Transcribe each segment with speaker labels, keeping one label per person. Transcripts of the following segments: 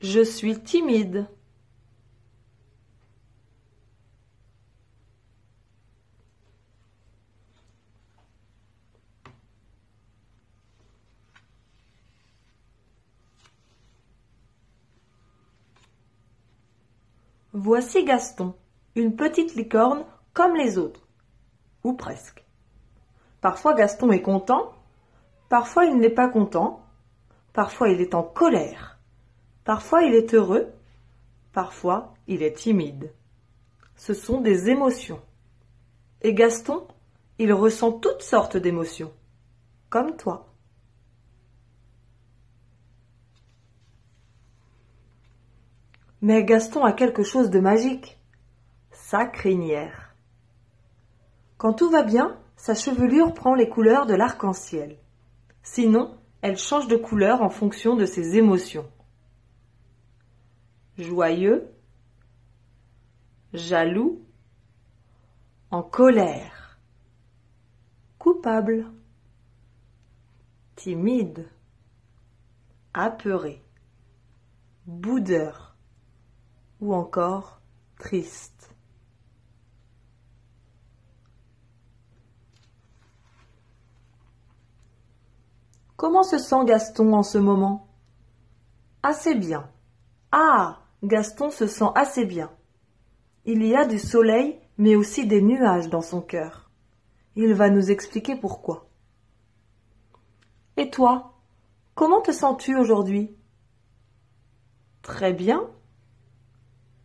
Speaker 1: Je suis timide. Voici Gaston, une petite licorne comme les autres, ou presque. Parfois Gaston est content, parfois il n'est pas content, parfois il est en colère, parfois il est heureux, parfois il est timide. Ce sont des émotions. Et Gaston, il ressent toutes sortes d'émotions, comme toi. Mais Gaston a quelque chose de magique, sa crinière. Quand tout va bien, sa chevelure prend les couleurs de l'arc-en-ciel. Sinon, elle change de couleur en fonction de ses émotions. Joyeux, jaloux, en colère, coupable, timide, apeuré, boudeur ou encore triste. Comment se sent Gaston en ce moment? Assez bien. Ah, Gaston se sent assez bien. Il y a du soleil, mais aussi des nuages dans son cœur. Il va nous expliquer pourquoi. Et toi, comment te sens-tu aujourd'hui? Très bien,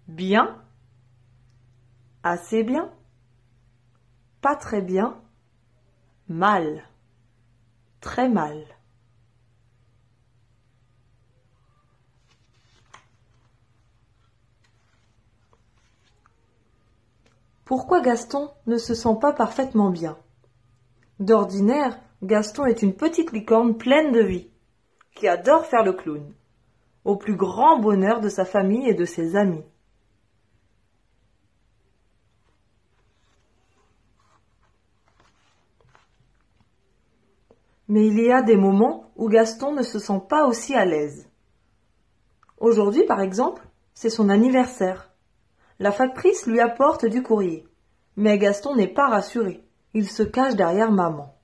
Speaker 1: bien, assez bien, pas très bien, mal, très mal. Pourquoi Gaston ne se sent pas parfaitement bien? D'ordinaire, Gaston est une petite licorne pleine de vie, qui adore faire le clown, au plus grand bonheur de sa famille et de ses amis. Mais il y a des moments où Gaston ne se sent pas aussi à l'aise. Aujourd'hui, par exemple, c'est son anniversaire. La factrice lui apporte du courrier. Mais Gaston n'est pas rassuré. Il se cache derrière maman.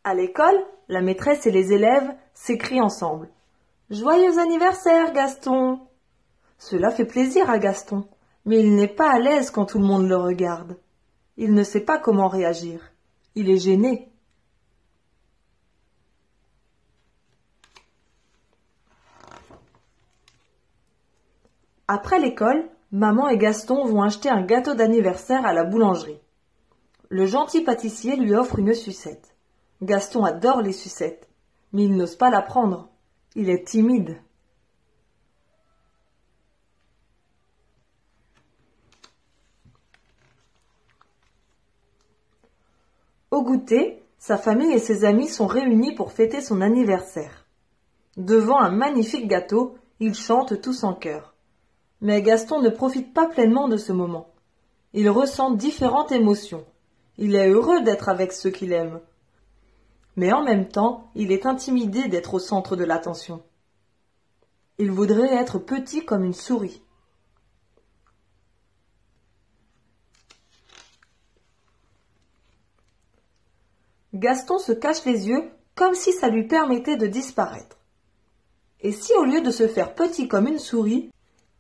Speaker 1: À l'école, la maîtresse et les élèves s'écrient ensemble. « Joyeux anniversaire, Gaston !» Cela fait plaisir à Gaston, mais il n'est pas à l'aise quand tout le monde le regarde. Il ne sait pas comment réagir. Il est gêné. Après l'école, maman et Gaston vont acheter un gâteau d'anniversaire à la boulangerie. Le gentil pâtissier lui offre une sucette. Gaston adore les sucettes, mais il n'ose pas la prendre. Il est timide. Au goûter, sa famille et ses amis sont réunis pour fêter son anniversaire. Devant un magnifique gâteau, ils chantent tous en chœur. Mais Gaston ne profite pas pleinement de ce moment. Il ressent différentes émotions. Il est heureux d'être avec ceux qu'il aime. Mais en même temps, il est intimidé d'être au centre de l'attention. Il voudrait être petit comme une souris. Gaston se cache les yeux comme si ça lui permettait de disparaître. Et si au lieu de se faire petit comme une souris,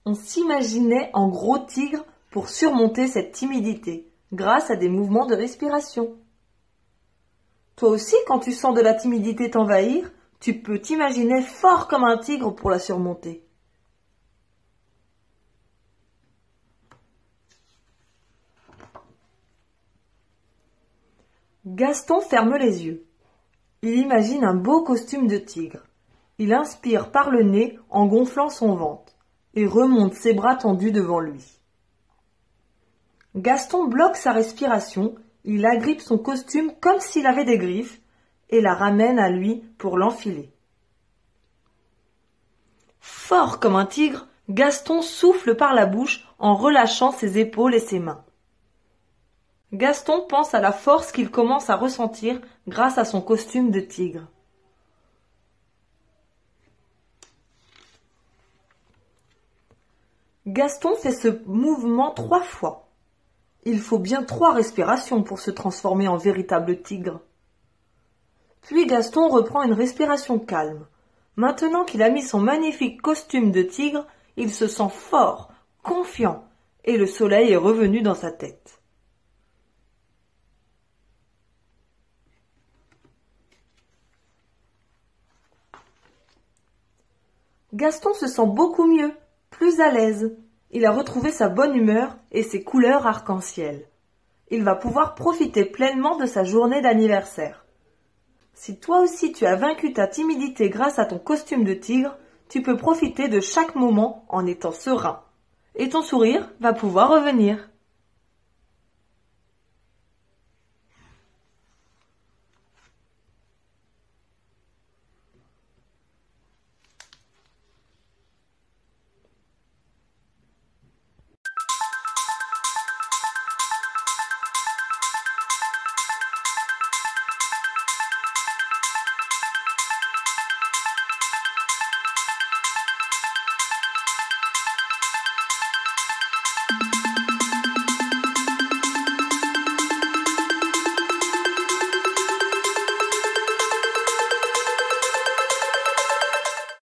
Speaker 1: on s'imaginait en gros tigre pour surmonter cette timidité, grâce à des mouvements de respiration. Toi aussi, quand tu sens de la timidité t'envahir, tu peux t'imaginer fort comme un tigre pour la surmonter. Gaston ferme les yeux. Il imagine un beau costume de tigre. Il inspire par le nez en gonflant son ventre et remonte ses bras tendus devant lui. Gaston bloque sa respiration, il agrippe son costume comme s'il avait des griffes et la ramène à lui pour l'enfiler. Fort comme un tigre, Gaston souffle par la bouche en relâchant ses épaules et ses mains. Gaston pense à la force qu'il commence à ressentir grâce à son costume de tigre. Gaston fait ce mouvement 3 fois. Il faut bien 3 respirations pour se transformer en véritable tigre. Puis Gaston reprend une respiration calme. Maintenant qu'il a mis son magnifique costume de tigre, il se sent fort, confiant, et le soleil est revenu dans sa tête. Gaston se sent beaucoup mieux, plus à l'aise. Il a retrouvé sa bonne humeur et ses couleurs arc-en-ciel. Il va pouvoir profiter pleinement de sa journée d'anniversaire. Si toi aussi tu as vaincu ta timidité grâce à ton costume de tigre, tu peux profiter de chaque moment en étant serein. Et ton sourire va pouvoir revenir.